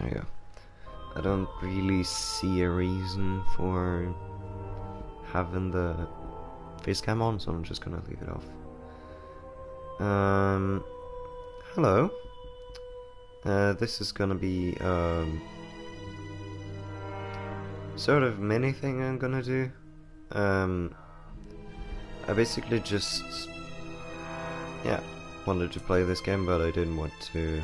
There you go. I don't really see a reason for having the face cam on, so I'm just gonna leave it off. Hello. This is gonna be sort of mini thing I'm gonna do. I basically just wanted to play this game, but I didn't want to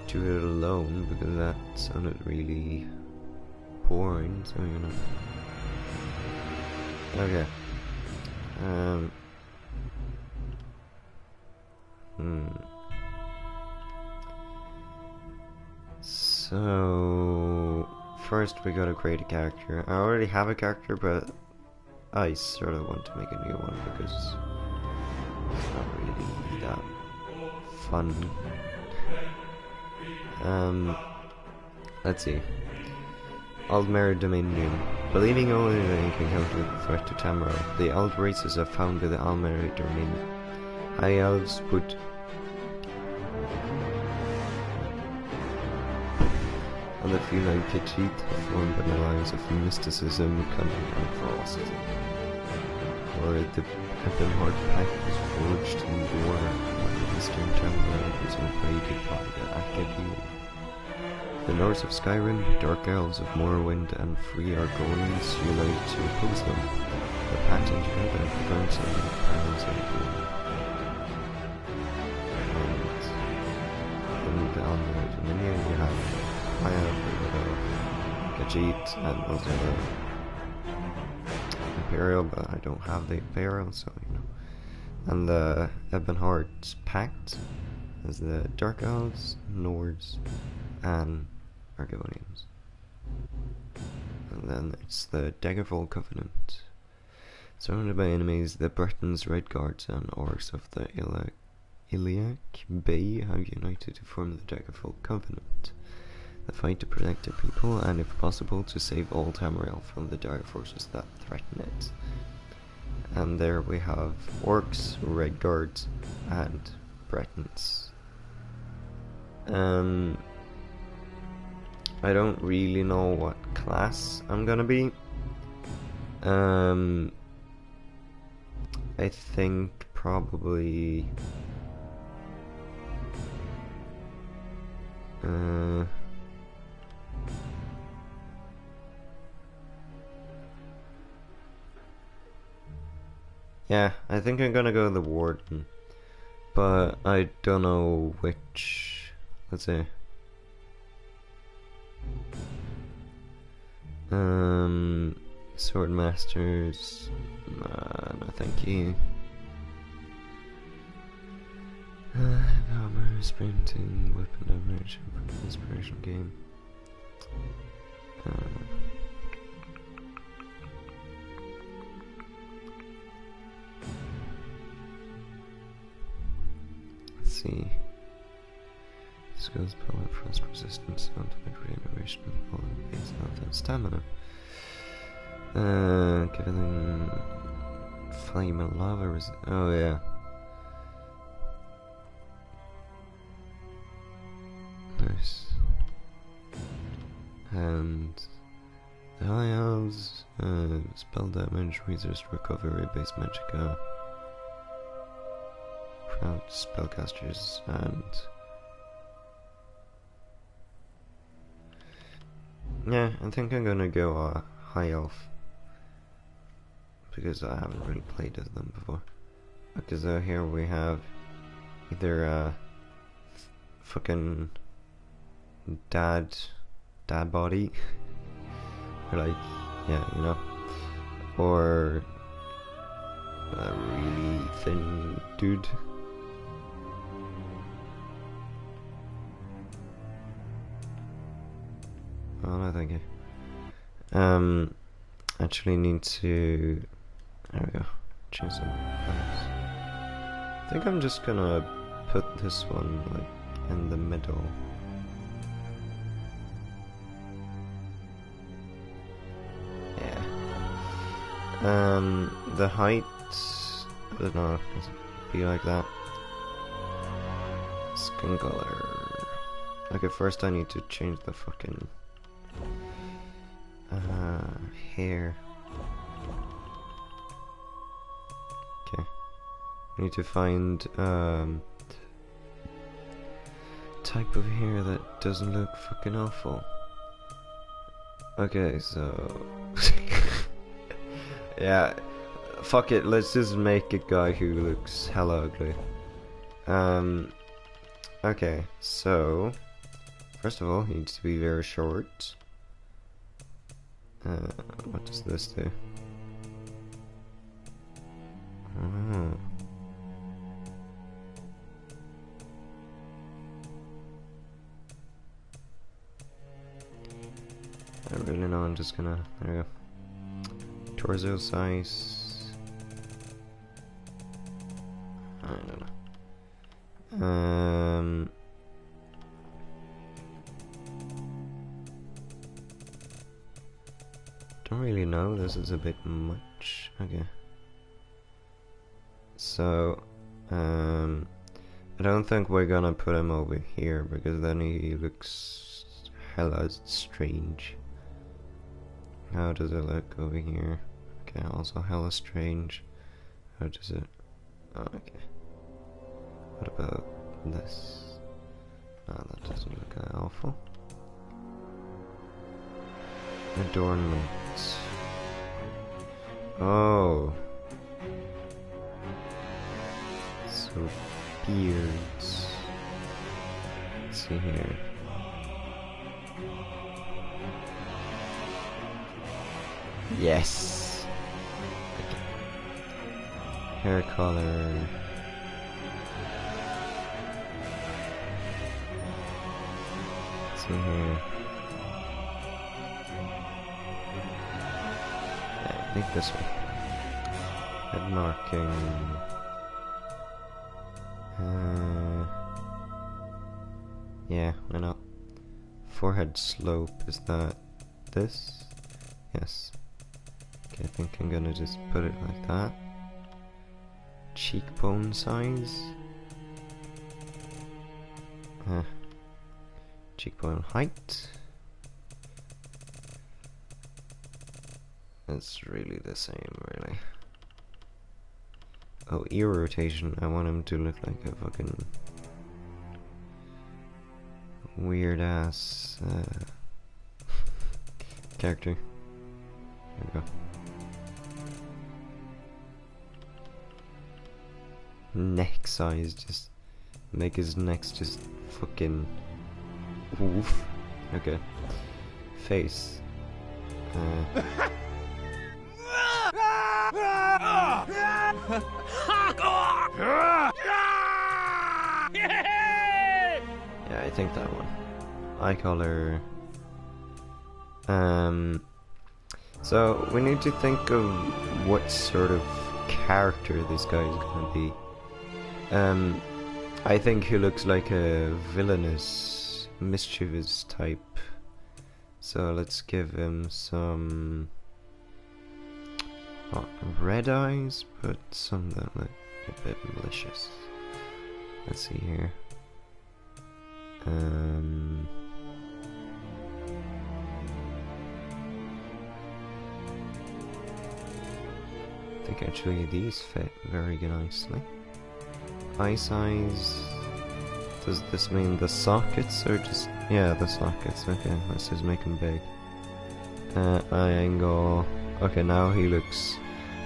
do it alone because that sounded really boring, so you know. Okay. So first we gotta create a character. I already have a character, but I sort of want to make a new one because it's not really that fun. Let's see. Aldmeri Dominion. Believing only they can counter the threat to Tamriel, the Eld races have founded the Aldmeri Dominion. High Elves would and the feline Khajiit have formed an alliance of mysticism, cunning, and ferocity. Or the Ebonheart Pact was forged in war when the Eastern Tamriel was invaded by the Akadi. The Norse of Skyrim, the Dark Elves of Morrowind, and Free Argonians unite to oppose them. The pacting together prevents them from crowns and war. And in the Aldmeri Dominion you have High Elf, Khajiit, and also Imperial, but I don't have the Imperial, so you know. And the Ebonheart Pact is the Dark Elves, Nords, and Argonians. And then it's the Daggerfall Covenant. Surrounded by enemies, the Bretons, Red Guards, and Orcs of the Iliac Bay have united to form the Daggerfall Covenant. They fight to protect their people, and if possible to save all Tamriel from the dire forces that threaten it. And there we have Orcs, Red Guards, and Bretons. I don't really know what class I'm gonna be. I think probably yeah, I think I'm gonna go the Warden, but I don't know which. Let's see. Sword Masters. No, thank you. Armor, sprinting, weapon damage, inspiration game. Let's see. Skills, power, frost resistance, ultimate regeneration, falling base health, and stamina. Giving flame and lava oh yeah. Nice. And the High Elves, spell damage, resist recovery, base magicka, proud spellcasters, and yeah, I think I'm gonna go High Elf because I haven't really played as them before. Because here we have either fucking dad body, or like, yeah, you know, or a really thin dude. Oh no, thank you. Actually need to, there we go, choose some colors. I think I'm just gonna put this one like in the middle. Yeah. The height, I don't know, does it be like that? Skin color. Okay, first I need to change the fucking hair. Okay. I need to find type of hair that doesn't look fucking awful. Okay, so yeah, fuck it, let's just make a guy who looks hella ugly. Okay, so first of all, he needs to be very short. What does this do? Oh. I don't really know, I'm just gonna, there we go. Torso size. I don't know. Don't really know, this is a bit much. Okay. So, I don't think we're gonna put him over here because then he looks hella strange. How does it look over here? Okay, also hella strange. How does it? Oh, okay. What about this? Oh, that doesn't look that awful. Adornment. Oh. So beards. Let's see here. Yes. Hair color. Let's see here. Yeah, I think this one. Head marking. Yeah, why not? Forehead slope, is that this? Yes. Okay, I think I'm gonna just put it like that. Cheekbone size? Cheekbone height? It's really the same, really. Oh, ear rotation. I want him to look like a fucking weird ass character. There we go. Neck size, just make his necks just fucking woof. Okay. Face. Yeah, I think that one. Eye color. So we need to think of what sort of character this guy is gonna be. I think he looks like a villainous, mischievous type. So let's give him some red eyes, but some that look a bit malicious. Let's see here. I think actually these fit very nicely. Eye size. Does this mean the sockets or just... yeah, the sockets. Okay, let's just make them big. Eye angle. Okay, now he looks...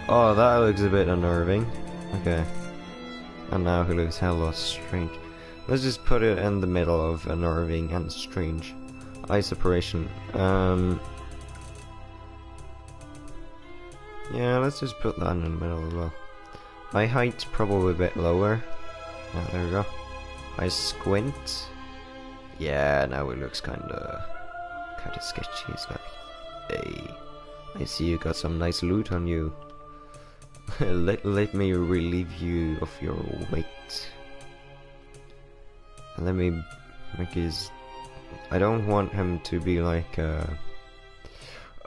oh, that looks a bit unnerving. Okay. And now he looks hella strange. Let's just put it in the middle of unnerving and strange. Eye separation. Yeah, let's just put that in the middle as well. Eye height probably a bit lower. Oh, there we go. Eye squint. Yeah, now it looks kinda sketchy. It's like, hey, I see you got some nice loot on you. let me relieve you of your weight. And let me make his... I don't want him to be like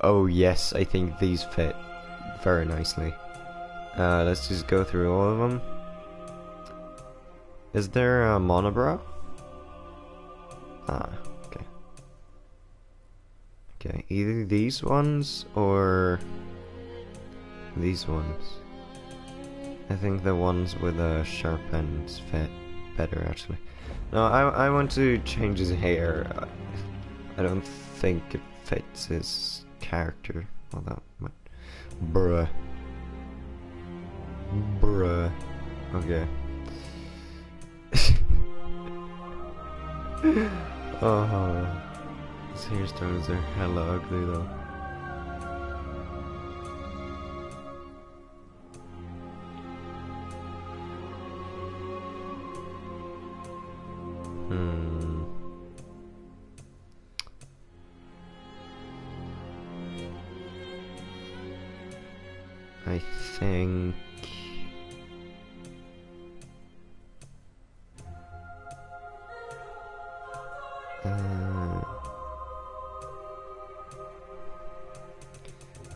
oh yes, I think these fit very nicely. Let's just go through all of them. Is there a monobrow? Ah, okay. Okay, either these ones or these ones. I think the ones with a sharp end fit better, actually. No, I want to change his hair. I don't think it fits his character all that much. Bruh. Bruh. Okay. Oh, his hairstyles are hella ugly though.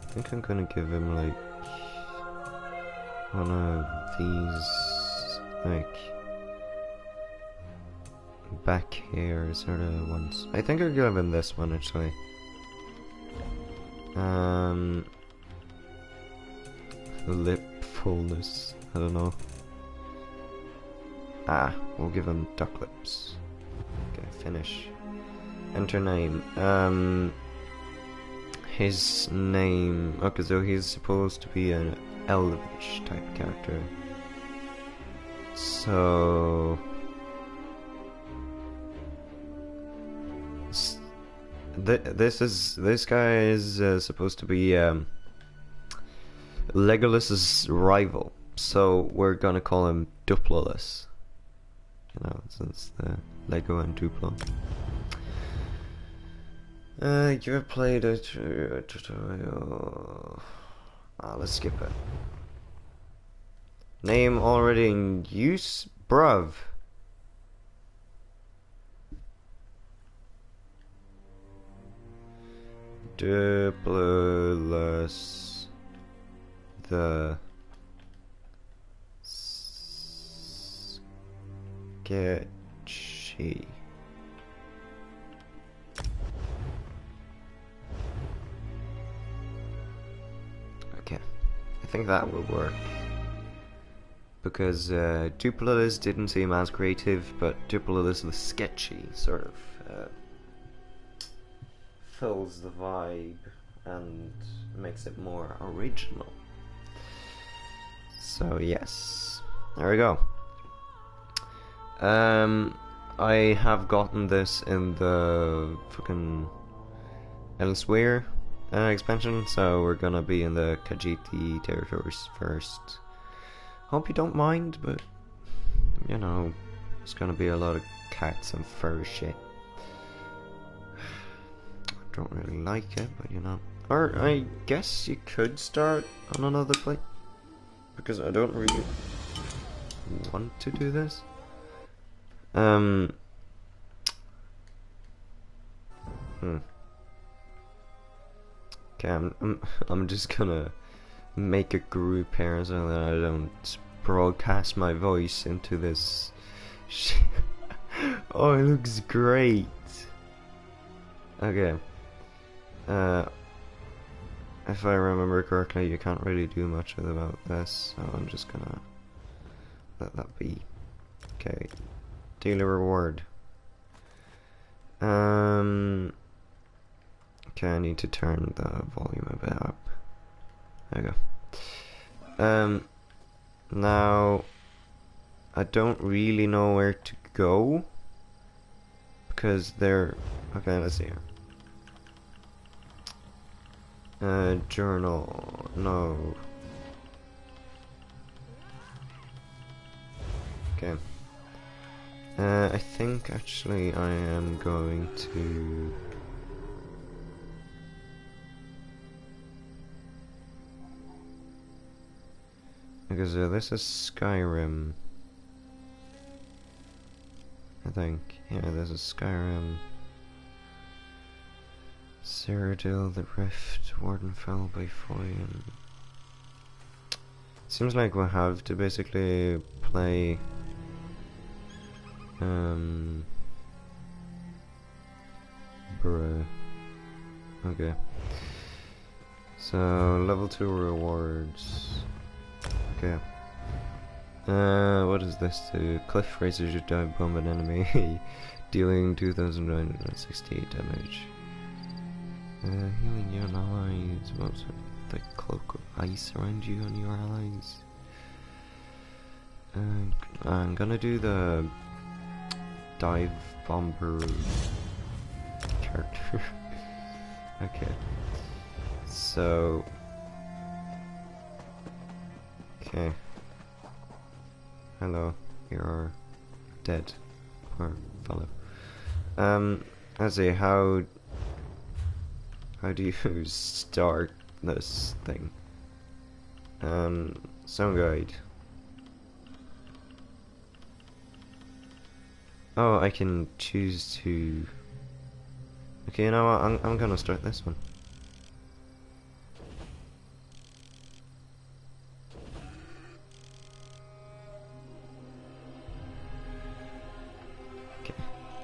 I think I'm gonna give him like one of these like back hair sort of ones. I think I'll give him this one actually. Lip fullness. I don't know. Ah, we'll give him duck lips. Okay, finish. Enter name. His name. Okay, so he's supposed to be an elvish type character. So this guy is supposed to be Legolas's rival. So we're gonna call him Duplolus. You know, since the Lego and Duplo. You have played a tutorial. Let's skip it. Name already in use? Bruv. Duplolus the sketchy. Okay, I think that will work. Because Duplolus didn't seem as creative, but Duplolus the sketchy sort of fills the vibe and makes it more original. So yes, there we go. I have gotten this in the fucking Elsewhere expansion, so we're gonna be in the Khajiit territories first. Hope you don't mind, but you know, it's gonna be a lot of cats and fur shit. I don't really like it, but you know. Or I guess you could start on another plate, because I don't really want to do this. Okay, I'm just gonna make a group here so that I don't broadcast my voice into this shit. Oh, it looks great. Okay. If I remember correctly, you can't really do much about this, so I'm just gonna let that be. Okay. Daily reward. Okay, I need to turn the volume a bit up. There we go. Now I don't really know where to go because they're okay. Let's see here. Journal. No. Okay. I think actually I am going to. Because this is Skyrim. I think. Yeah, this is Skyrim. Cyrodiil, the Rift, Wardenfell by Foyen. Seems like we'll have to basically play Bruh. Okay. So, level 2 rewards. Okay. What is this? The cliff raises your dive bomb an enemy, dealing 2,968 damage. Healing your allies. What's the cloak of ice around you and your allies? I'm gonna do the dive bomber character. Okay. So. Okay. Hello, you're dead, poor fellow. Let's see, how do you start this thing? Sound guide. Oh, I can choose to. Okay, you know what? I'm gonna start this one.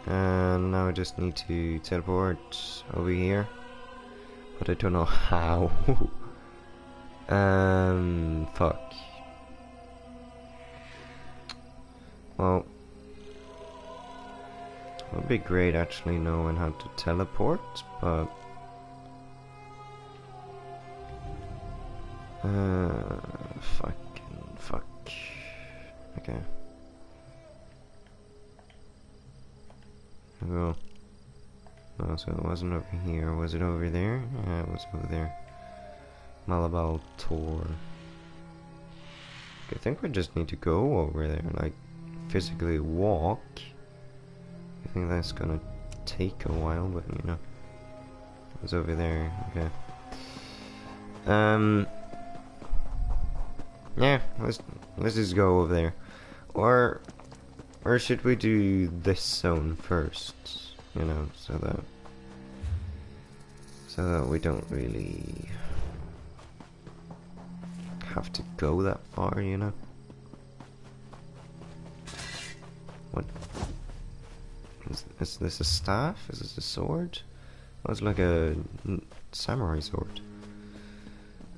And now I just need to teleport over here, but I don't know how. Fuck. Well, it would be great actually knowing how to teleport, but fuck. Okay. Go. Oh, so it wasn't over here. Was it over there? Yeah, it was over there. Malabal Tor. I think we just need to go over there, like physically walk. I think that's gonna take a while, but you know, it was over there. Okay. Yeah, let's just go over there, or should we do this zone first? You know, so that we don't really have to go that far, you know. What? Is this a staff? Is this a sword? Oh, it's like a samurai sword.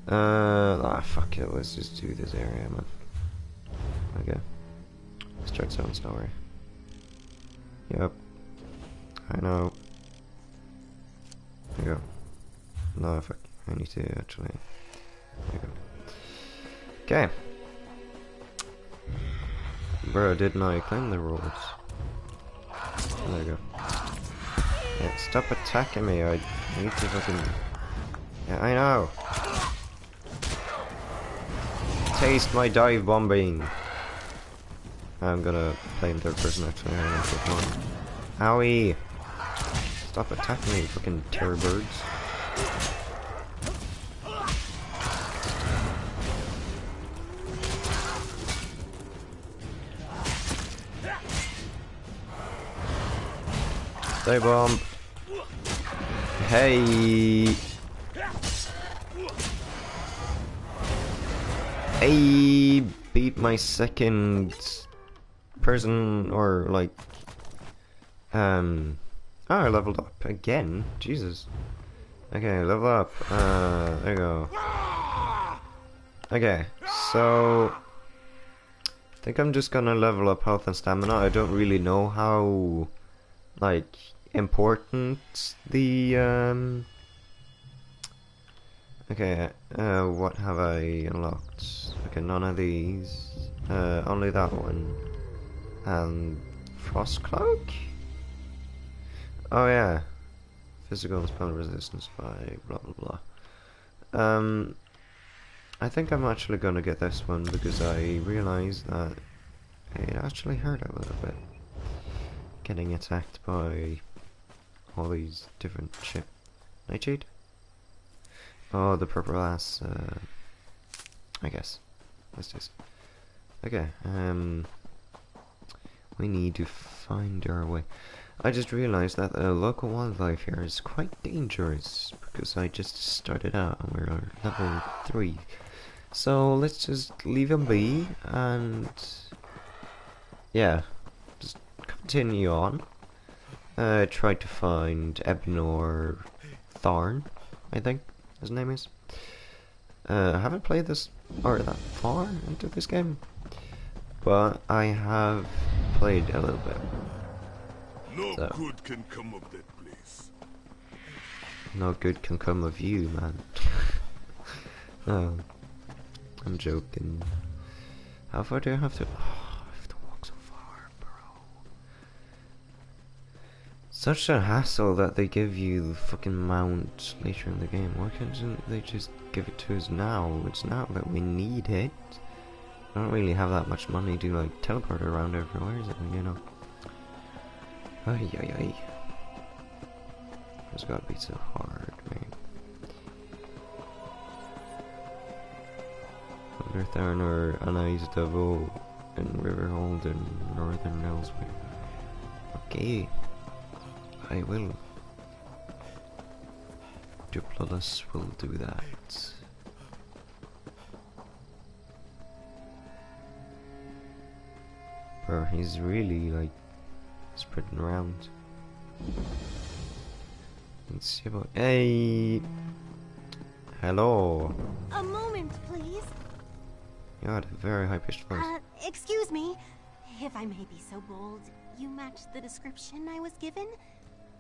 Fuck it, let's just do this area, man. Okay. Start zone story. Yep. I know. There you go. No, fuck. I need to actually. There you go. Okay. Bro, didn't I claim the rules? There you go. Yeah, stop attacking me. I need to fucking. Yeah, I know. Taste my dive bombing. I'm gonna play in third person actually. I don't know what's going on. Owie! Stop attacking me, fucking terror birds. Dive bomb. Hey! Hey! Beat my second person, or like oh, I leveled up again. Jesus. Okay, level up. There you go. Okay, so I think I'm just gonna level up health and stamina. I don't really know how like important the okay, what have I unlocked? Okay, none of these. Only that one. And Frost Cloak? Oh yeah. Physical and spell resistance by blah blah blah. I think I'm actually gonna get this one because I realized that it actually hurt a little bit. Getting attacked by all these different shit. Nightshade? Oh, the purple ass, I guess. Let's just. Okay, we need to find our way. I just realized that the local wildlife here is quite dangerous because I just started out and we're on level 3. So let's just leave him be and yeah, just continue on. tried to find Ebnor Tharn, I think his name is. I haven't played this or that far into this game, but I have played a little bit. No So. good can come of that place. No good can come of you, man. No, I'm joking. How far do I have to? Oh, I have to walk so far, bro. Such a hassle that they give you the fucking mount later in the game. Why can't they just give it to us now? It's now that we need it. I don't really have that much money to like teleport around everywhere, is it? You know. Ay ay ay. It's gotta be so hard, man. Undertharn or Anais Devil in Riverhold and Northern Elsewhere. Okay. I will. Duplulus will do that. Bro, he's really like spreading around. Let's see about. Hey! Hello! A moment, please. You had a very high pitched voice. Excuse me. If I may be so bold, you match the description I was given?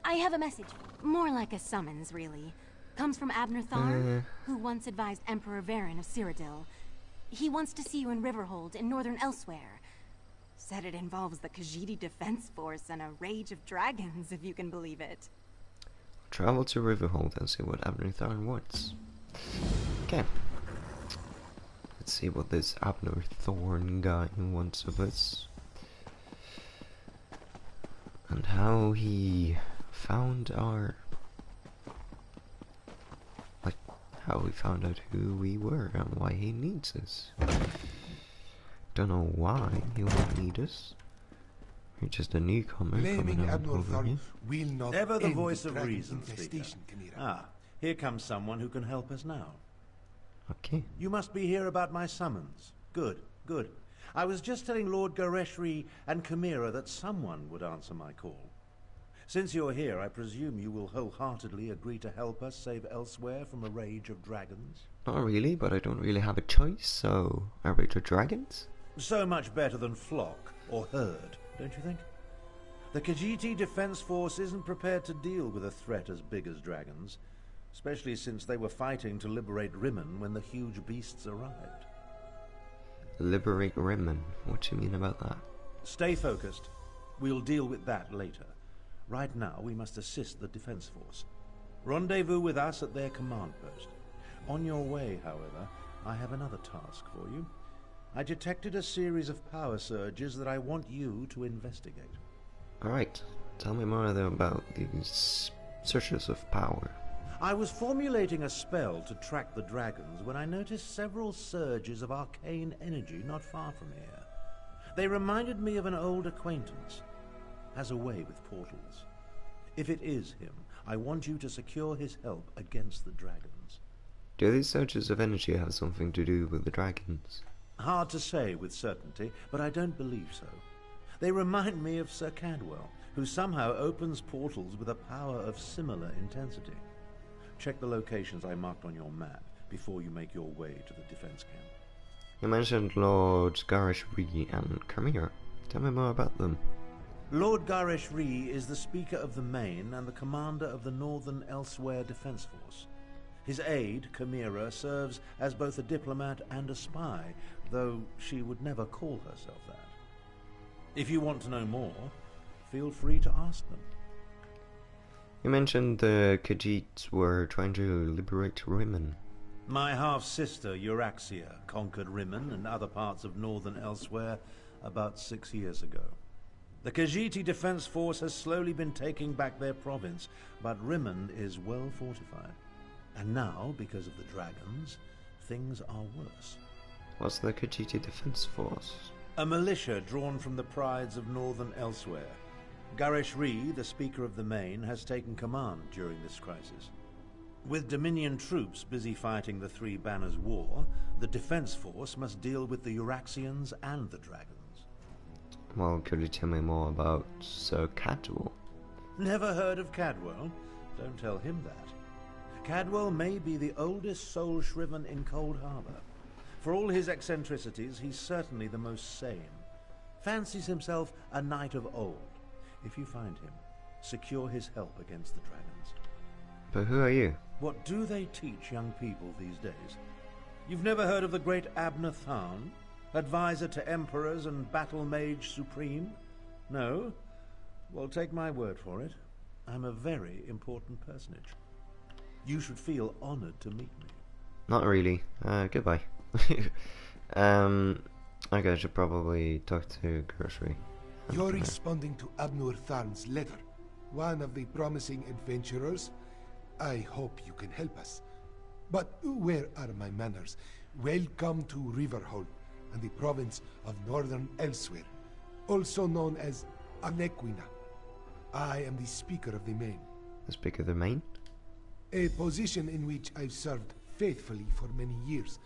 I have a message. More like a summons, really. Comes from Abner Tharn, who once advised Emperor Varen of Cyrodiil. He wants to see you in Riverhold in northern Elsewhere. Said it involves the Khajiit Defense Force and a rage of dragons, if you can believe it. Travel to Riverhold and see what Abner Tharn wants. Okay. Let's see what this Abner Thorn guy wants of us. And how he found our... like, how he found out who we were and why he needs us. Don't know why he would need us. You're just a newcomer coming out over here. Will not Ever the end voice the of dragon reason, speaker. infestation, Chimera. Ah, here comes someone who can help us now. Okay. You must be here about my summons. Good, good. I was just telling Lord Gareshri and Chimera that someone would answer my call. Since you're here, I presume you will wholeheartedly agree to help us save Elsewhere from a rage of dragons? Not really, but I don't really have a choice, so... Are we to dragons? So much better than flock or herd, don't you think? The Khajiit Defense Force isn't prepared to deal with a threat as big as dragons, especially since they were fighting to liberate Rimmen when the huge beasts arrived. Liberate Rimmen. What do you mean about that? Stay focused. We'll deal with that later. Right now, we must assist the Defense Force. Rendezvous with us at their command post. On your way, however, I have another task for you. I detected a series of power surges that I want you to investigate. Alright, tell me more about these searches of power. I was formulating a spell to track the dragons when I noticed several surges of arcane energy not far from here. They reminded me of an old acquaintance. Has a way with portals. If it is him, I want you to secure his help against the dragons. Do these surges of energy have something to do with the dragons? Hard to say with certainty, but I don't believe so. They remind me of Sir Cadwell, who somehow opens portals with a power of similar intensity. Check the locations I marked on your map before you make your way to the defense camp. You mentioned Lord Gareshri and Chimera. Tell me more about them. Lord Gareshri is the Speaker of the Main and the Commander of the Northern Elsewhere Defense Force. His aide, Chimera, serves as both a diplomat and a spy, though she would never call herself that. If you want to know more, feel free to ask them. You mentioned the Khajiit were trying to liberate Rimmen. My half-sister, Euraxia, conquered Rimmen and other parts of northern Elsewhere about 6 years ago. The Khajiit Defense Force has slowly been taking back their province, but Rimmen is well fortified. And now, because of the dragons, things are worse. What's the Khajiit Defense Force? A militia drawn from the prides of northern Elsewhere. Gareshri, the Speaker of the Main, has taken command during this crisis. With Dominion troops busy fighting the Three Banners War, the Defense Force must deal with the Euraxians and the dragons. Well, could you tell me more about Sir Cadwell? Never heard of Cadwell? Don't tell him that. Cadwell may be the oldest soul shriven in Cold Harbor. For all his eccentricities, he's certainly the most sane. Fancies himself a knight of old. If you find him, secure his help against the dragons. But who are you? What do they teach young people these days? You've never heard of the great Abner Tharn? Advisor to emperors and battle mage supreme? No? Well, take my word for it. I'm a very important personage. You should feel honored to meet me. Not really. Goodbye. I guess I should probably talk to Grocery. You're responding to Abner Tharn's letter. One of the promising adventurers. I hope you can help us. But where are my manners? Welcome to Riverhold and the province of Northern Elsewhere, also known as Anequina. I am the Speaker of the Main. The Speaker of the Main? A position in which I've served faithfully for many years.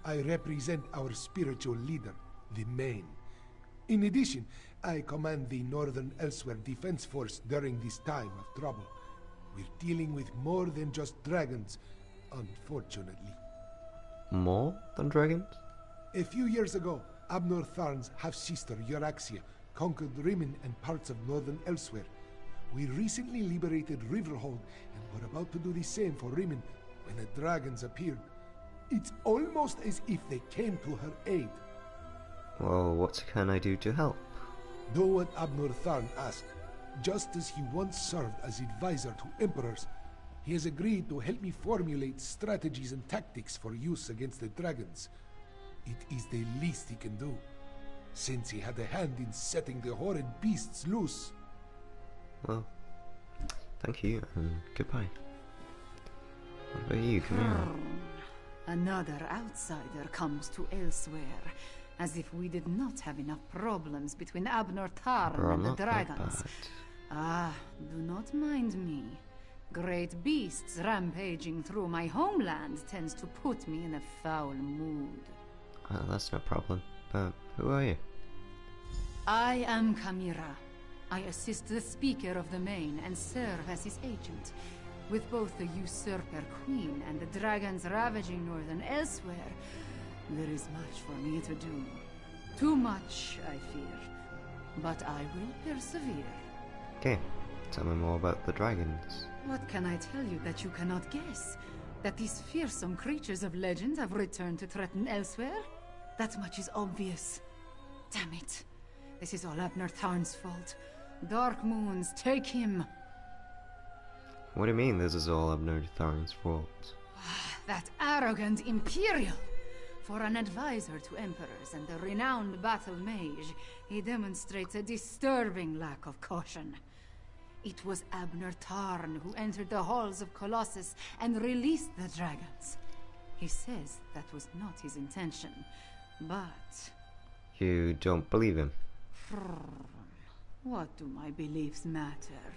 I represent our spiritual leader, the Main. In addition, I command the Northern Elsewhere Defense Force during this time of trouble. We're dealing with more than just dragons, unfortunately. More than dragons? A few years ago, Abner Tharn's half-sister, Euraxia, conquered Rimmon and parts of Northern Elsewhere. We recently liberated Riverhold, and we're about to do the same for Rimmon when the dragons appeared. It's almost as if they came to her aid. Well, what can I do to help? Do what Abner Tharn asked. Just as he once served as advisor to emperors, he has agreed to help me formulate strategies and tactics for use against the dragons. It is the least he can do, since he had a hand in setting the horrid beasts loose. Well, thank you, and goodbye. What about you? Come here. Another outsider comes to Elsewhere, as if we did not have enough problems between Abner Tharn Bro, and the not that dragons. bad. Ah, do not mind me. Great beasts rampaging through my homeland tends to put me in a foul mood. That's no problem. But who are you? I am Kamira. I assist the Speaker of the Main and serve as his agent. With both the usurper queen and the dragons ravaging Northern Elsewhere, there is much for me to do. Too much, I fear. But I will persevere. Okay, tell me more about the dragons. What can I tell you that you cannot guess? That these fearsome creatures of legend have returned to threaten Elsewhere? That much is obvious. Damn it. This is all Abner Tharn's fault. Dark Moons, take him! What do you mean this is all Abner Tharn's fault? That arrogant Imperial! For an advisor to emperors and a renowned battle mage, he demonstrates a disturbing lack of caution. It was Abner Tharn who entered the halls of Colossus and released the dragons. He says that was not his intention, but... You don't believe him? What do my beliefs matter?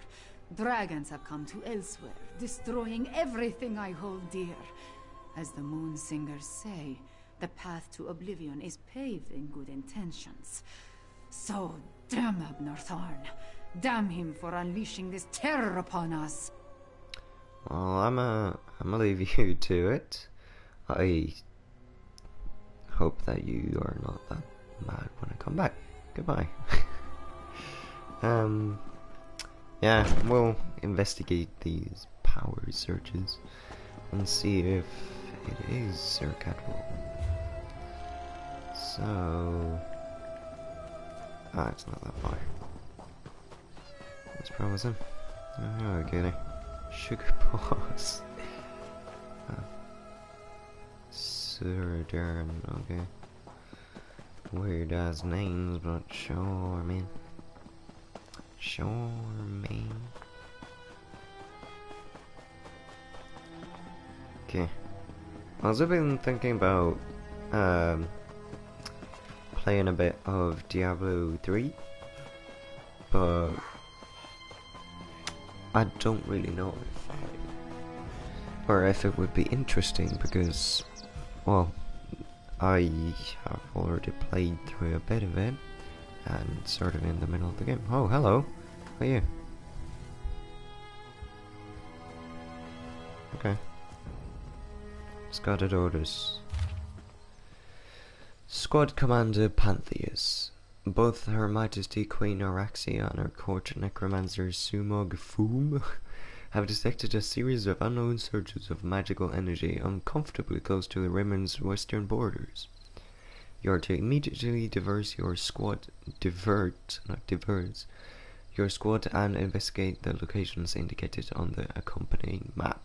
Dragons have come to Elsewhere, destroying everything I hold dear. As the Moon Singers say, the path to oblivion is paved in good intentions. So, damn Abner Tharn. Damn him for unleashing this terror upon us. Well, I'ma leave you to it. I hope that you are not that mad when I come back. Goodbye. Yeah, we'll investigate these power searches and see if it is Sir Cadwell. So... it's not that far. That's promising. Oh, okay. Sugar Paws. Sir Darren, okay. Weird ass names, but sure, man. Sure, man. Okay. I've been thinking about playing a bit of Diablo 3, but I don't really know if it would be interesting because, well, I have already played through a bit of it and sort of in the middle of the game. Oh, hello. How are you? Okay. Scattered orders. Squad Commander Pantheus. Both Her Majesty Queen Araxia and her court necromancer Sumog Foom have detected a series of unknown surges of magical energy uncomfortably close to the Rimmern's western borders. You are to immediately divert your squad and investigate the locations indicated on the accompanying map.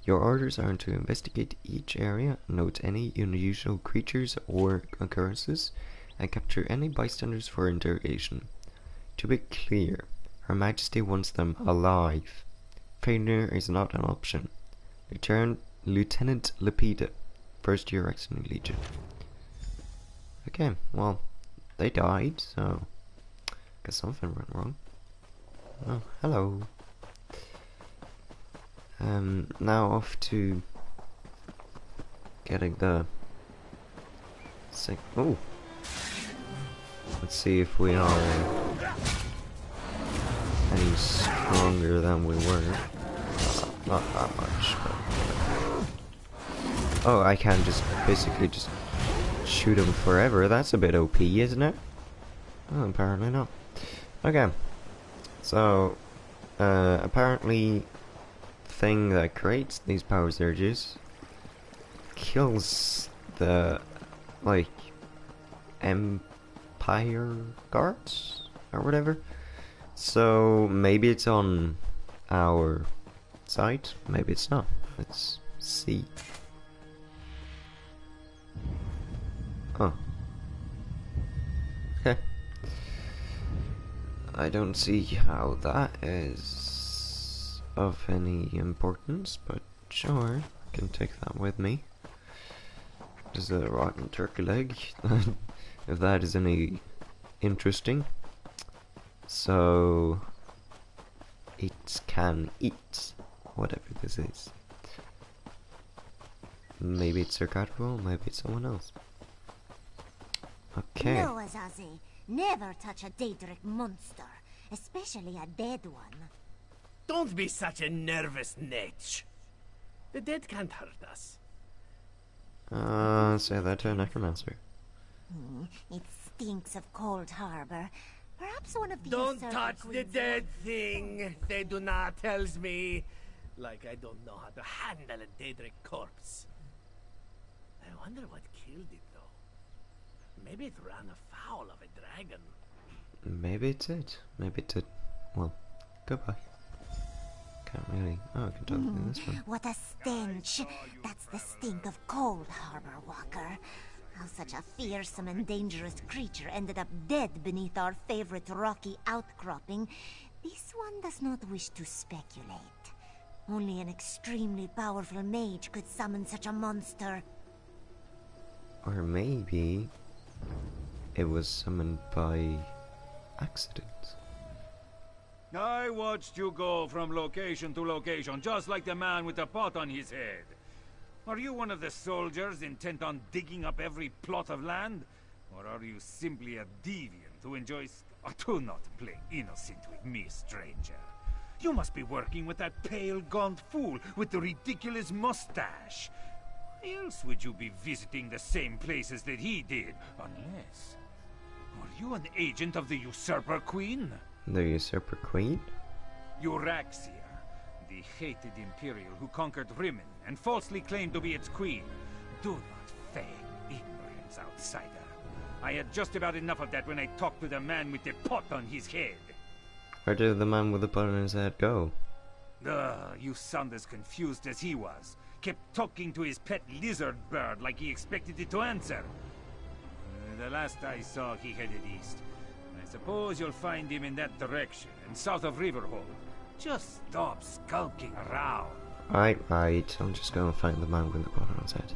Your orders are to investigate each area, note any unusual creatures or occurrences, and capture any bystanders for interrogation. To be clear, Her Majesty wants them alive. Failure is not an option. Lieutenant Lepida, 1st Year Accident Legion. Okay, well, they died, so guess something went wrong. Oh, hello. Now off to getting the oh, let's see if we are any stronger than we were. Not that much, but oh, I can just basically just shoot him forever. That's a bit OP, isn't it? Oh, apparently not. Okay, so apparently thing that creates these power surges kills the like Empire guards or whatever. So maybe it's on our side, maybe it's not. Let's see. Oh. Okay. I don't see how that is of any importance, but sure, I can take that with me. There's a rotten turkey leg, if that is any interesting. So, it can eat whatever this is. Maybe it's Circadwell, maybe it's someone else. Okay. No, Azazi. Never touch a Daedric monster, especially a dead one. Don't be such a nervous netch. The dead can't hurt us. Say that to a necromancer. It stinks of Cold Harbor. Perhaps one of the Don't usurper touch the queens- dead thing. They do not tells me. Like I don't know how to handle a Daedric corpse. I wonder what killed it, though. Maybe it ran afoul of a dragon. Maybe it's it. Maybe it's it. Well, goodbye. Can't really. Oh, I can talk to this one. What a stench! That's the stink of Cold Harbor, Walker. How such a fearsome and dangerous creature ended up dead beneath our favorite rocky outcropping, this one does not wish to speculate. Only an extremely powerful mage could summon such a monster. Or maybe it was summoned by accident. I watched you go from location to location, just like the man with the pot on his head. Are you one of the soldiers intent on digging up every plot of land? Or are you simply a deviant who enjoys... do not play innocent with me, stranger. You must be working with that pale, gaunt fool with the ridiculous mustache. Why else would you be visiting the same places that he did? Unless... Are you an agent of the Usurper Queen? The Usurper Queen? Euraxia, the hated Imperial who conquered Rimmon and falsely claimed to be its queen. Do not feign ignorance, outsider. I had just about enough of that when I talked to the man with the pot on his head. Where did the man with the pot on his head go? You sound as confused as he was. Kept talking to his pet lizard bird like he expected it to answer. The last I saw, he headed east. I suppose you'll find him in that direction, and south of Riverhold. Just stop skulking around. Right. I'm just gonna find the man with the pot on his head.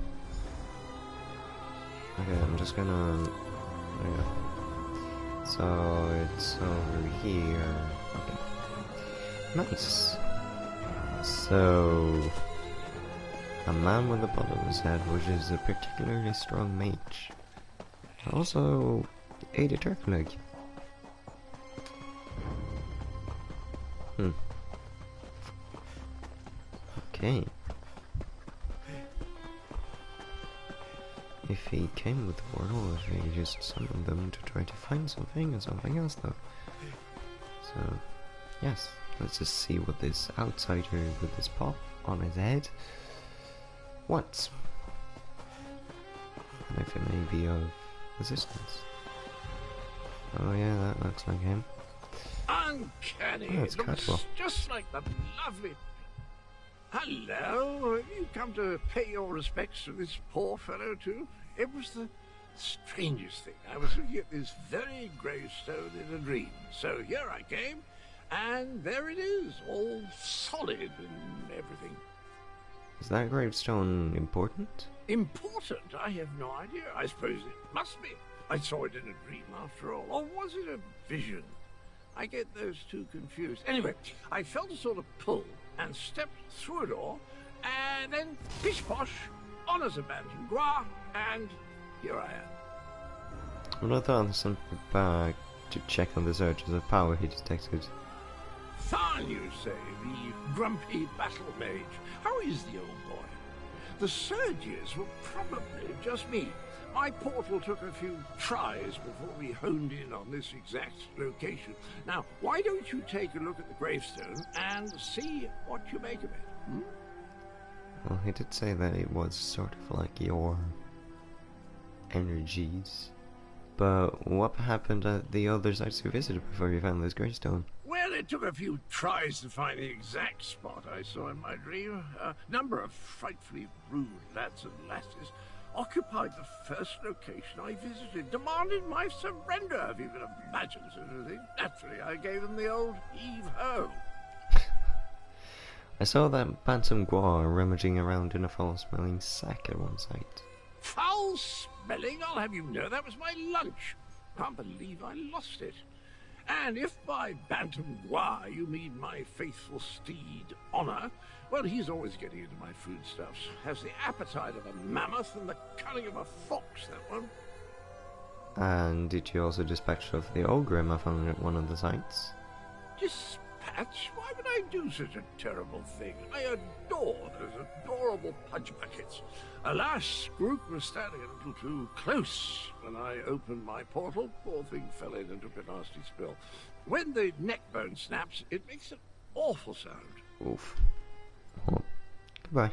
Okay, I'm just gonna... There we go. So, it's over here. Okay. Nice. So... a man with a pot on his head, which is a particularly strong mage. Also, ate a turkey leg. Okay. If he came with the portal, if he just summoned them to try to find something and something else though. So, yes, let's just see what this outsider with this pop on his head wants. And if it may be of resistance. Oh yeah, that looks like him. Uncanny. Oh, it's It looks Cadwell. just like the lovely... Hello, have you come to pay your respects to this poor fellow too? It was the strangest thing. I was looking at this very gravestone in a dream. So here I came, and there it is, all solid and everything. Is that gravestone important? Important? I have no idea. I suppose it must be. I saw it in a dream after all. Or was it a vision? I get those two confused. Anyway, I felt a sort of pull and stepped through a door, and then pish-posh, on as a Bantam, and here I am. When I thought I sent him back to check on the surges of power he detected. Tharn, you say, the grumpy battle mage. How is the old boy? The surges were probably just me. My portal took a few tries before we honed in on this exact location. Now, why don't you take a look at the gravestone and see what you make of it? Hmm? Well, he did say that it was sort of like your energies. But what happened at the other sites you visited before you found this gravestone? Well, it took a few tries to find the exact spot I saw in my dream. A number of frightfully rude lads and lasses occupied the first location I visited, demanded my surrender, if you can imagine such a thing. Naturally, I gave them the old heave-ho. I saw that Bantam Gua rummaging around in a foul-smelling sack at one site. Foul-smelling? I'll have you know that was my lunch. Can't believe I lost it. And if by Bantam Gua you mean my faithful steed, Honor, well, he's always getting into my foodstuffs. Has the appetite of a mammoth and the cunning of a fox, that one. And did you also dispatch of the Ogrim I found at one of the sites? Dispatch? Why would I do such a terrible thing? I adore those adorable pudge buckets. Alas, Groot was standing a little too close when I opened my portal. Poor thing fell in and took a nasty spill. When the neck bone snaps, it makes an awful sound. Oof. Well, goodbye.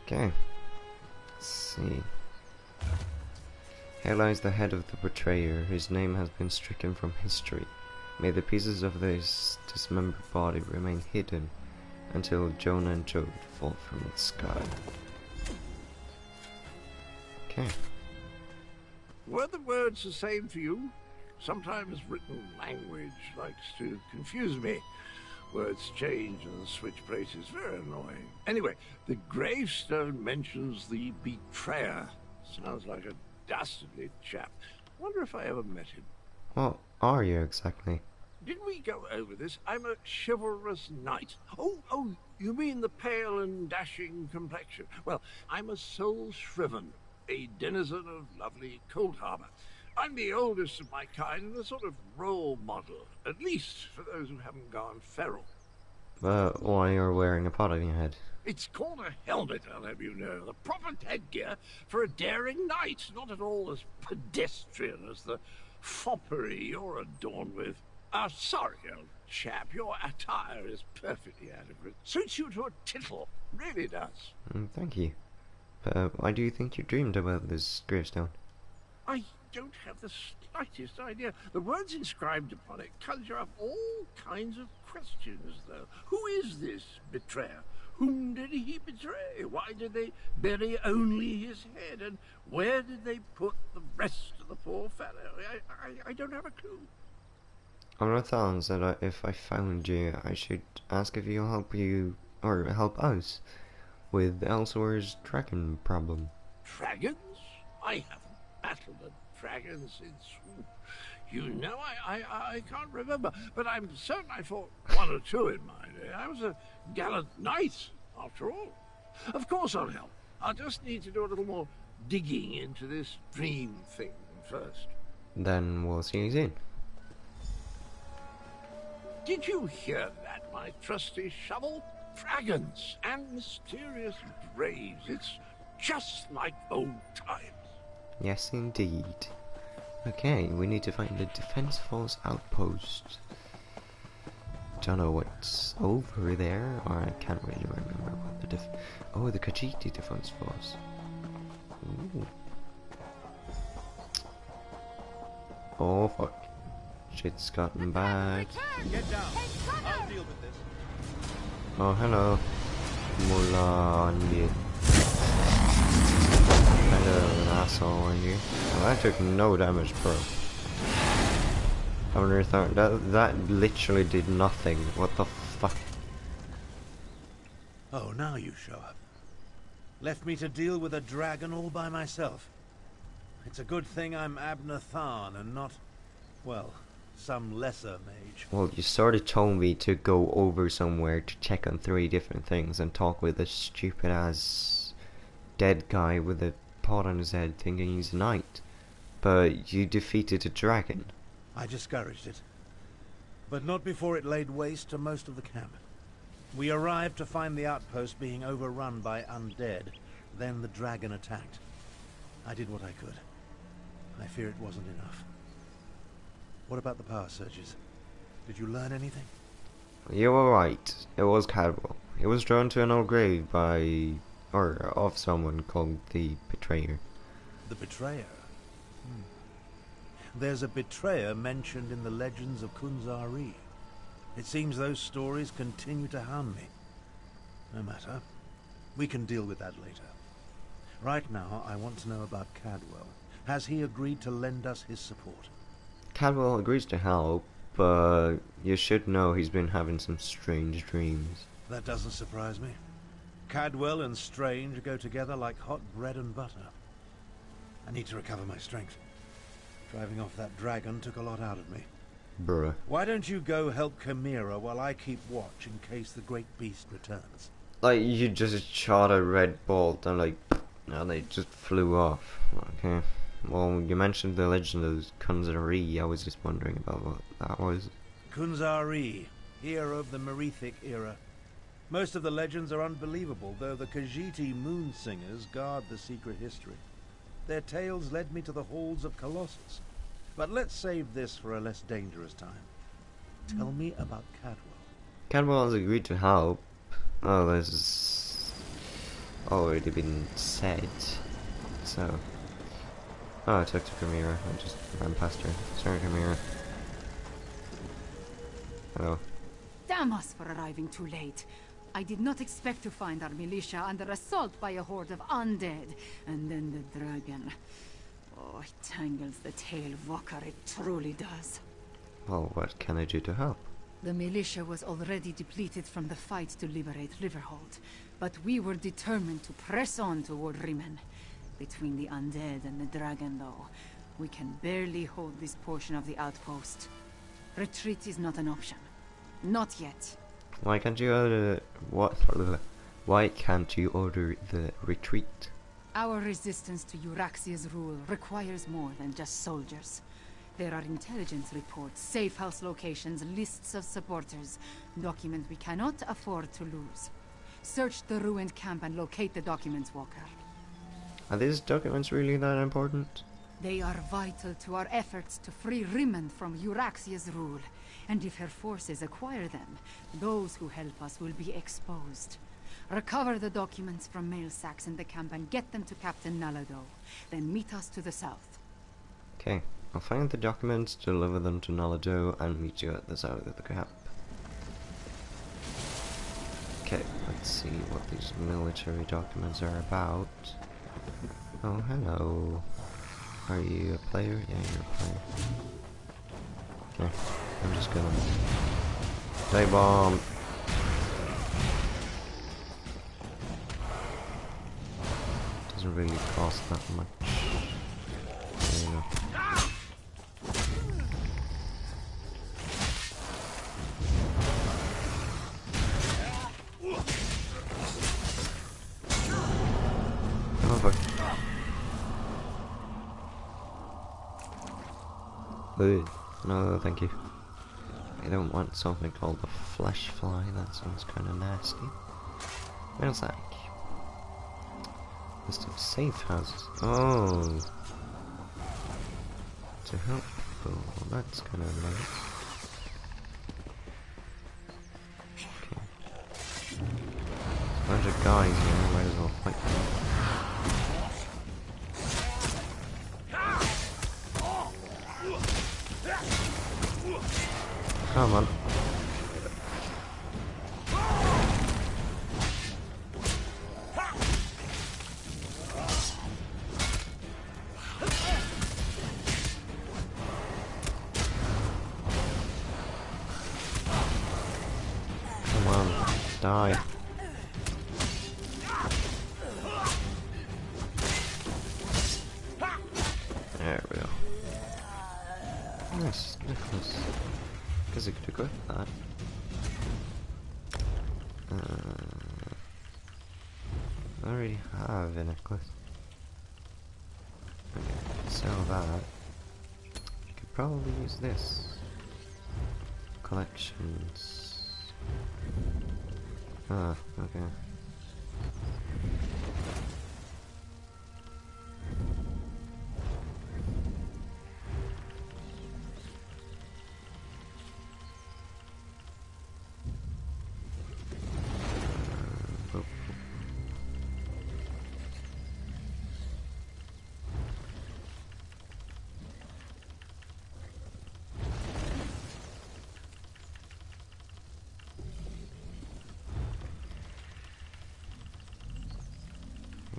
Okay. Let's see. Here lies the head of the betrayer, whose name has been stricken from history. May the pieces of this dismembered body remain hidden until Jonah and Jode fall from the sky. Okay. Were the words the same for you? Sometimes written language likes to confuse me. Words change and switch places. Very annoying. Anyway, the gravestone mentions the betrayer. Sounds like a dastardly chap. Wonder if I ever met him. What are you exactly? Didn't we go over this? I'm a chivalrous knight. Oh, you mean the pale and dashing complexion? Well, I'm a soul shriven, a denizen of lovely Cold Harbor. I'm the oldest of my kind and a sort of role model, at least for those who haven't gone feral. But why you're wearing a pot on your head? It's called a helmet, I'll have you know. The proper headgear for a daring knight, not at all as pedestrian as the foppery you're adorned with. Sorry, old chap, your attire is perfectly adequate. Suits you to a tittle, really does. Thank you. But why do you think you dreamed about this gravestone? I don't have the slightest idea. The words inscribed upon it conjure up all kinds of questions, though. Who is this betrayer? Whom did he betray? Why did they bury only his head? And where did they put the rest of the poor fellow? I don't have a clue. Amrathan said if I found you, I should ask if you'll help us with Elsewhere's dragon problem. Dragons? I haven't battled a dragon since... You know, I can't remember, but I'm certain I fought one or two in my day. I was a gallant knight, after all. Of course I'll help. I'll just need to do a little more digging into this dream thing first. Then we'll see you soon. Did you hear that, my trusty shovel? dragons and mysterious braves. It's just like old times. Yes, indeed. Okay, we need to find the Defense Force outpost. Don't know what's over there, or I can't really remember what the oh, the Khajiit Defense Force. Ooh. Oh fuck. Shit's gotten bad. Get down. I'll deal with this. Oh, hello. Mulan. Hello, an asshole in here. Well, I took no damage, bro. I wonder if that literally did nothing. What the fuck? Oh, now you show up. Left me to deal with a dragon all by myself. It's a good thing I'm Abner Tharn and not, well, some lesser mage. Well, you sort of told me to go over somewhere to check on 3 different things and talk with a stupid ass dead guy with a pot on his head thinking he's a knight. But you defeated a dragon. I discouraged it. But not before it laid waste to most of the camp. We arrived to find the outpost being overrun by undead. Then the dragon attacked. I did what I could. I fear it wasn't enough. What about the power surges? Did you learn anything? You were right. It was Cadwell. It was drawn to an old grave by, or of someone called the Betrayer. The Betrayer? There's a betrayer mentioned in the legends of Kunzari. It seems those stories continue to hound me. No matter. We can deal with that later. Right now, I want to know about Cadwell. Has he agreed to lend us his support? Cadwell agrees to help, but you should know he's been having some strange dreams. That doesn't surprise me. Cadwell and Strange go together like hot bread and butter. I need to recover my strength. Driving off that dragon took a lot out of me. Bruh. Why don't you go help Chimera while I keep watch in case the great beast returns? Like, you just shot a red bolt and like, and they just flew off. Okay. Well, you mentioned the legend of Kunzari. I was just wondering about what that was. Kunzari, hero of the Merethic era. Most of the legends are unbelievable, though the Khajiit moon singers guard the secret history. Their tales led me to the halls of Colossus. But let's save this for a less dangerous time. Tell me about Cadwell. Cadwell has agreed to help. Oh, this is already been said. So, oh, I took to Chimera. I just ran past her. Sorry, Chimera. Hello. Damn us for arriving too late. I did not expect to find our militia under assault by a horde of undead. And then the dragon. Oh, it tangles the tail, Walker. It truly does. Well, what can I do to help? The militia was already depleted from the fight to liberate Riverhold. But we were determined to press on toward Rimen. Between the undead and the dragon, though, we can barely hold this portion of the outpost. Retreat is not an option. Not yet. Why can't you order Why can't you order the retreat? Our resistance to Euraxia's rule requires more than just soldiers. There are intelligence reports, safe house locations, lists of supporters, documents we cannot afford to lose. Search the ruined camp and locate the documents, Walker. Are these documents really that important? They are vital to our efforts to free Rimen from Euraxia's rule. And if her forces acquire them, those who help us will be exposed. Recover the documents from mail sacks in the camp and get them to Captain Nalado. Then meet us to the south. Okay, I'll find the documents, deliver them to Nalado, and meet you at the south of the camp. Okay, let's see what these military documents are about. Oh, hello. Are you a player? Yeah, you're a player. Okay, I'm just gonna dive bomb. Doesn't really cost that much. There you go. Oh fuck. No, thank you. I don't want something called a flesh fly, that sounds kinda nasty. What is that? List of safe houses. Oh! To help people, that's kinda nice. Okay. A bunch of guys here, might as well fight them. Come on. Come on, die. There we go. Nice, Nicholas. Because I could equip that. I already have a necklace. Okay, sell that. I could probably use this. Collections. Ah, okay.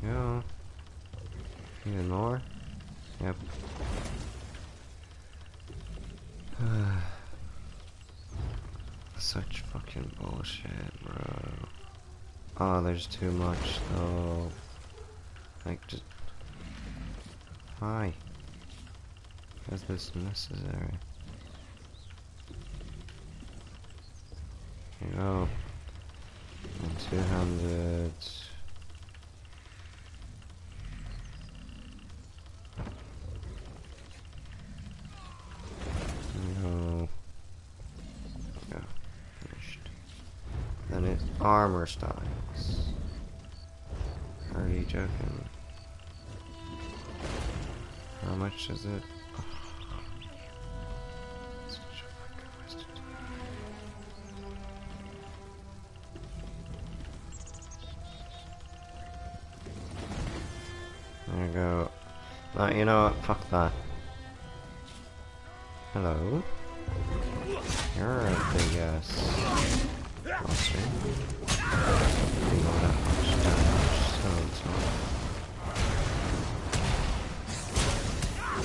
Go. Even more? Yep. Such fucking bullshit, bro. Oh, there's too much though. Like, just. Why? Is this necessary? Here you go. And 200. No. Yeah, finished. Then it's armor styles. Are you joking? How much is it? Oh. Such a freaking waste of time. There you go. You know what? Fuck that. Hello? You're a big ass monster. You know that much damage, so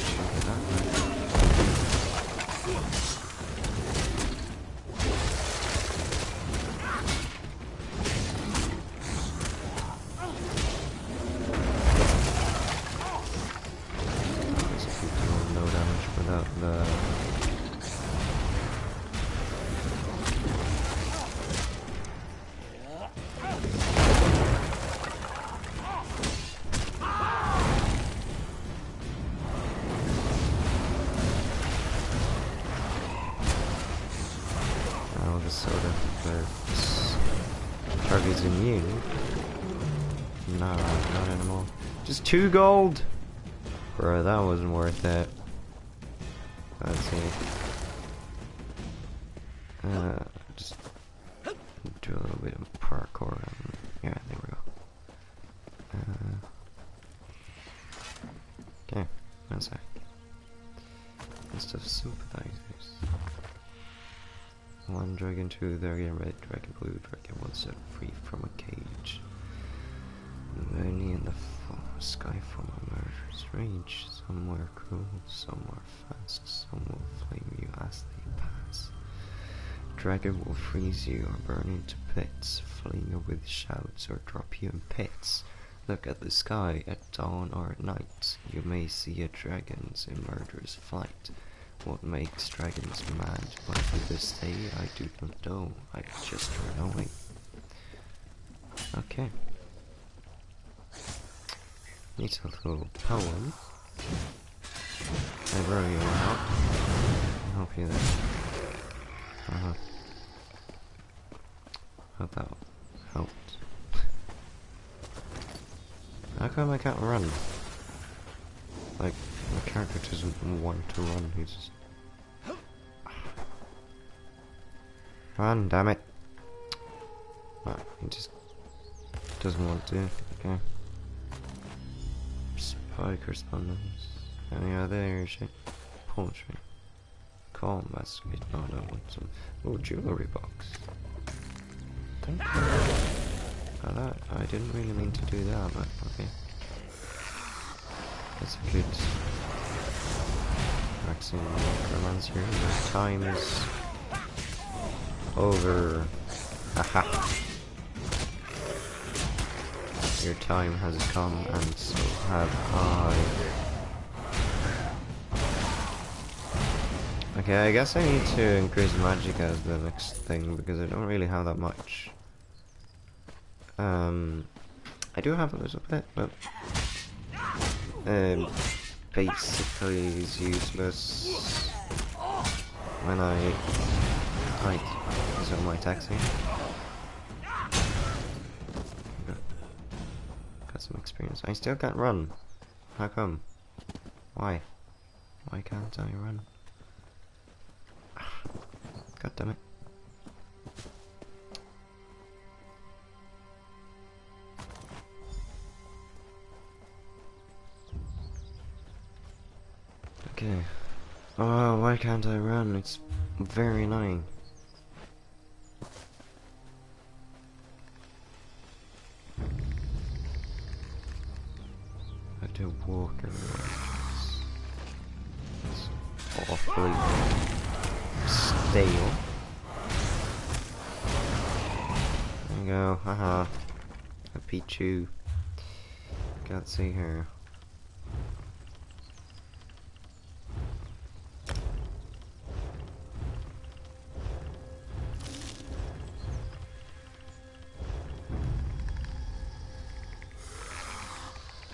should be that way. Just keep doing no damage without the sort of their target's immune. No, not anymore. Just 2 gold! Bro, that wasn't worth it. Let's see. Just do a little bit of parkour. Yeah, there we go. Okay, one sec. List of sympathizers. 1 dragon, 2 dragon red, dragon blue, dragon 1 set free from a cage. Only in the sky from a murderous rage. Some are cruel, some are fast, some will flame you as they pass. Dragon will freeze you or burn into pits, fling you with shouts or drop you in pits. Look at the sky at dawn or at night. You may see a dragon's in murderous flight. What makes dragons mad? But to this day I do not know. I just run away. Okay. Neat little poem. I wrote you out. I hope you there. Hope that helped. How come I can't run? Like, my character doesn't want to run, he just... Run, damn it! Ah, he just doesn't want to, okay. Spy correspondence. Any other shit? Poultry. Combat suite. No, I don't want some. Oh, jewelry box. Thank you. Oh, that, I didn't really mean to do that, but okay. That's a good vaccine necromancer. Your time is over. Haha. Your time has come, and so have I. Okay, I guess I need to increase magic as the next thing, because I don't really have that much. I do have a little bit, but basically is useless when I use all my taxi. Got some experience. I still can't run. How come? Why? Why can't I run? God damn it. Okay. Oh, why can't I run? It's very annoying. I have to walk everywhere. It's awfully stale. There you go, haha. A Pichu. Can't see her.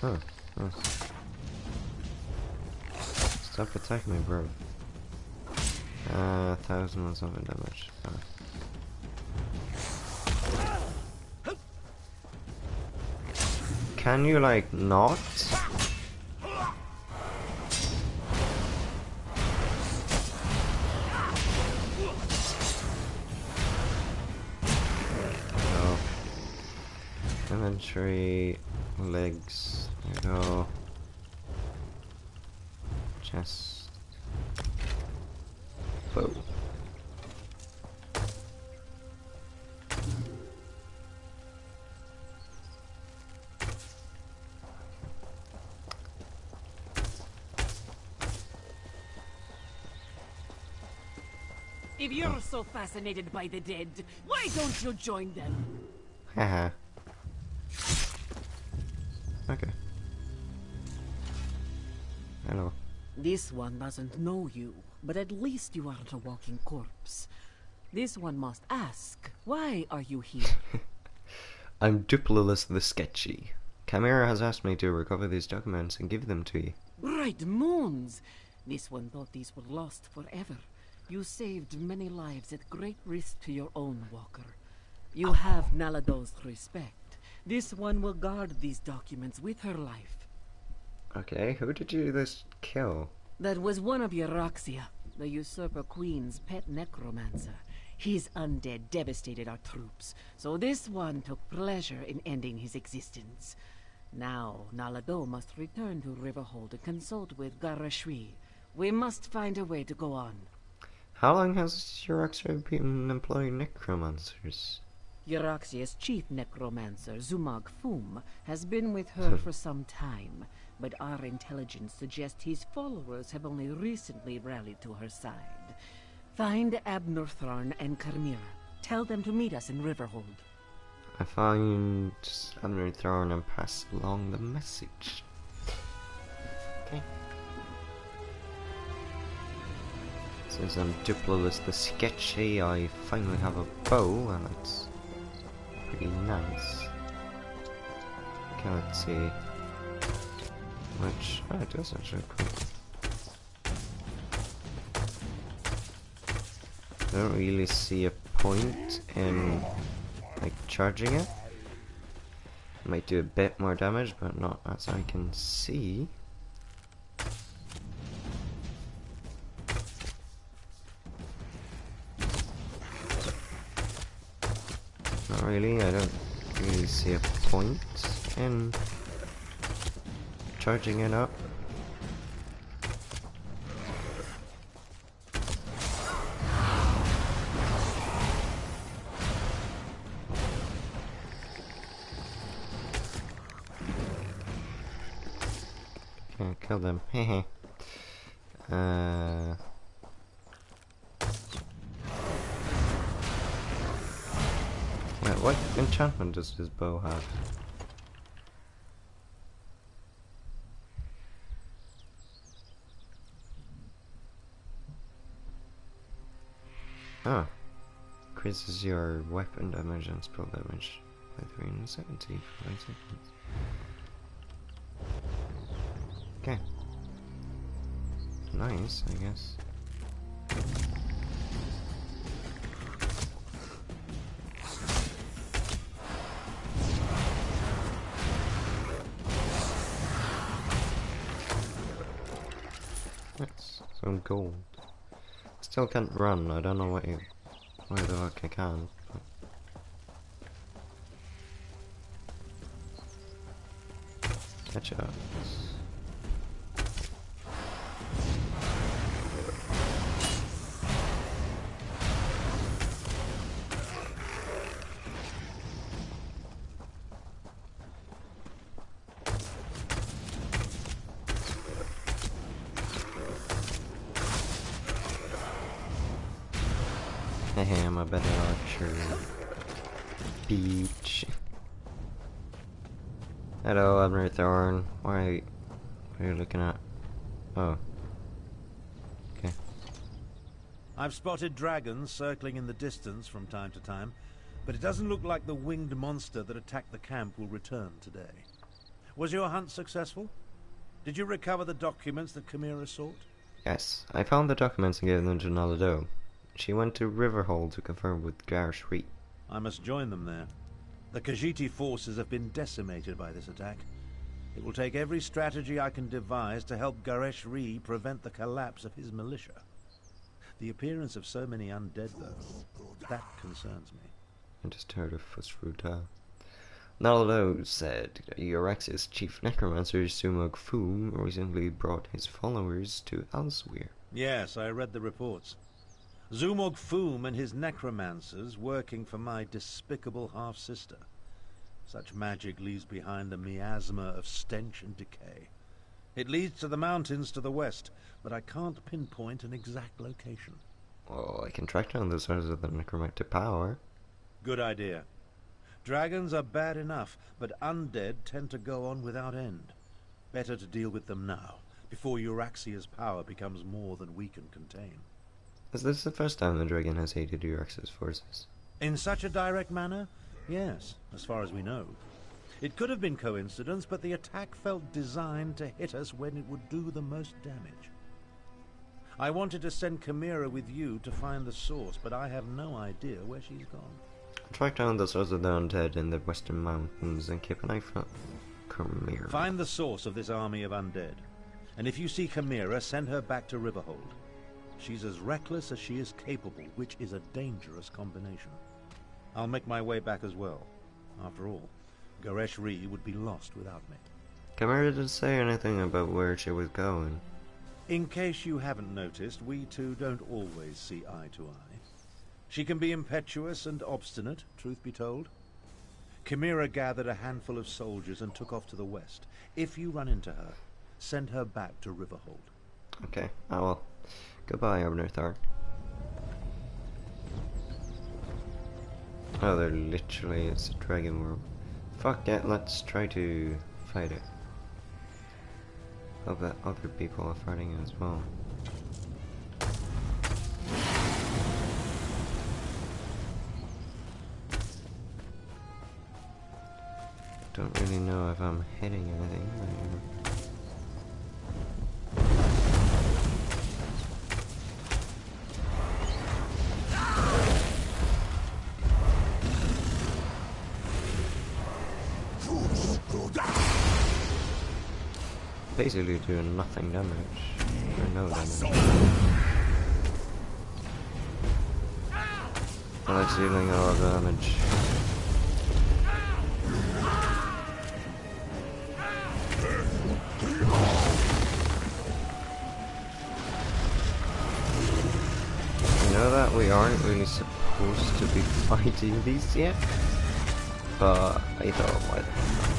Huh, nice. Stop attacking me, bro. 1000 or something damage. Can you, like, not? No. Inventory, legs, there you go. Chest. Bow. If you're so fascinated by the dead, why don't you join them? Haha. Okay. Hello. This one doesn't know you, but at least you aren't a walking corpse. This one must ask, why are you here? I'm Duplilus the Sketchy. Chimera has asked me to recover these documents and give them to you. Bright moons! This one thought these were lost forever. You saved many lives at great risk to your own, Walker. You have Nalado's respect. This one will guard these documents with her life. Okay, who did you this kill? That was one of Euroxia, the Usurper Queen's pet necromancer. His undead devastated our troops, so this one took pleasure in ending his existence. Now, Nalado must return to Riverhold and consult with Garashri. We must find a way to go on. How long has Euroxia been employing necromancers? Euroxia's chief necromancer, Zumag Fum, has been with her for some time, but our intelligence suggests his followers have only recently rallied to her side. Find Abnortharn and Chimera. Tell them to meet us in Riverhold. I find Abnortharn and pass along the message. Okay. Since I'm Duplilus the Sketchy, I finally have a bow, and it's pretty nice. Can't see much. Oh, it does actually. Cool. I don't really see a point in like charging it. It might do a bit more damage, but not as I can see. Not really, I don't really see a point in charging it up. Okay, kill them. Hehe. Wait, what enchantment does his bow have? Ah, increases your weapon damage and spell damage by 370 for 5 seconds. Okay. Nice, I guess. That's some gold. Still can't run, I don't know why the fuck I can. Catch up. Hey, I'm a better archer. Beach. Hello, Abner Thorn. What are you looking at? Oh. Okay. I've spotted dragons circling in the distance from time to time, but it doesn't look like the winged monster that attacked the camp will return today. Was your hunt successful? Did you recover the documents that Chimera sought? Yes, I found the documents and gave them to Nalado. She went to Riverhold to confirm with Garsh. I must join them there. The Khajiit forces have been decimated by this attack. It will take every strategy I can devise to help Garesh-Ri prevent the collapse of his militia. The appearance of so many undead, though, that concerns me. I just heard a Fusruta. Nalado said Eurax's chief necromancer Sumog Foom recently brought his followers to Elsewhere. Yes, I read the reports. Zumog Foom and his necromancers working for my despicable half-sister. Such magic leaves behind a miasma of stench and decay. It leads to the mountains to the west, but I can't pinpoint an exact location. Oh, I can track down the source of the necromantic power. Good idea. Dragons are bad enough, but undead tend to go on without end. Better to deal with them now, before Euraxia's power becomes more than we can contain. Is this the first time the dragon has aided Eurax's forces? In such a direct manner? Yes, as far as we know. It could have been coincidence, but the attack felt designed to hit us when it would do the most damage. I wanted to send Chimera with you to find the source, but I have no idea where she's gone. Track down the source of the undead in the western mountains and keep an eye for Chimera. Find the source of this army of undead. And if you see Chimera, send her back to Riverhold. She's as reckless as she is capable, which is a dangerous combination. I'll make my way back as well. After all, Garesh-Ri would be lost without me. Chimera didn't say anything about where she was going. In case you haven't noticed, we two don't always see eye to eye. She can be impetuous and obstinate, truth be told. Chimera gathered a handful of soldiers and took off to the west. If you run into her, send her back to Riverhold. Okay, I will. Goodbye, Abnerthar. Oh, they're literally, it's a dragon world. Fuck it, let's try to fight it. Hope that other people are fighting it as well. Don't really know if I'm hitting anything. basically doing nothing damage. Or no damage. And that's dealing a lot of damage. You know that we aren't really supposed to be fighting these yet? But I thought, why the fuck not?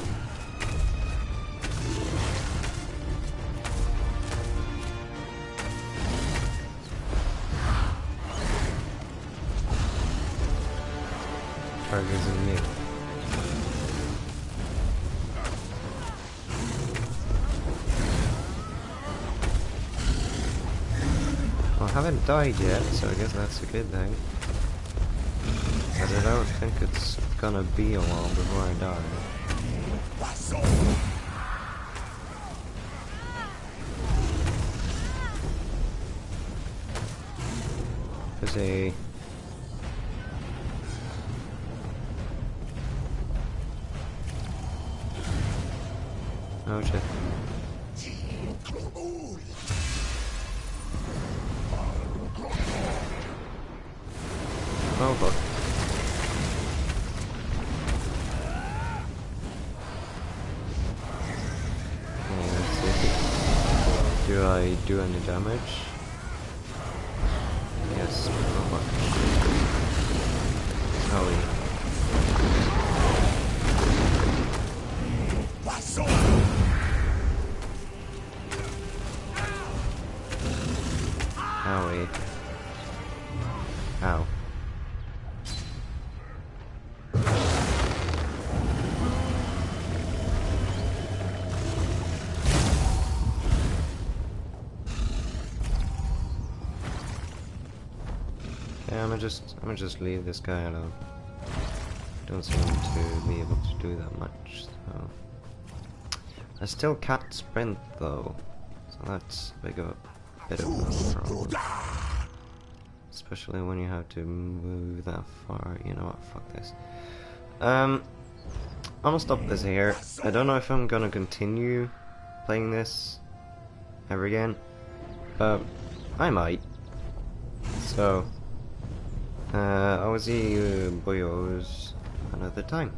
Targets in me. Well, I haven't died yet, so I guess that's a good thing. Because I don't think it's gonna be a while before I die. There's a... Oh shit. Oh fuck. Okay, let's see. Do I do any damage? Yes, not much. Oh yeah. Owie. Ow. Yeah, I'm gonna just leave this guy alone. Don't seem to be able to do that much, so. I still can't sprint though, so that's a bit of a problem. Especially when you have to move that far. You know what, fuck this. I'm gonna stop this here. I don't know if I'm gonna continue playing this ever again, but I might. So, I will see you boyos another time.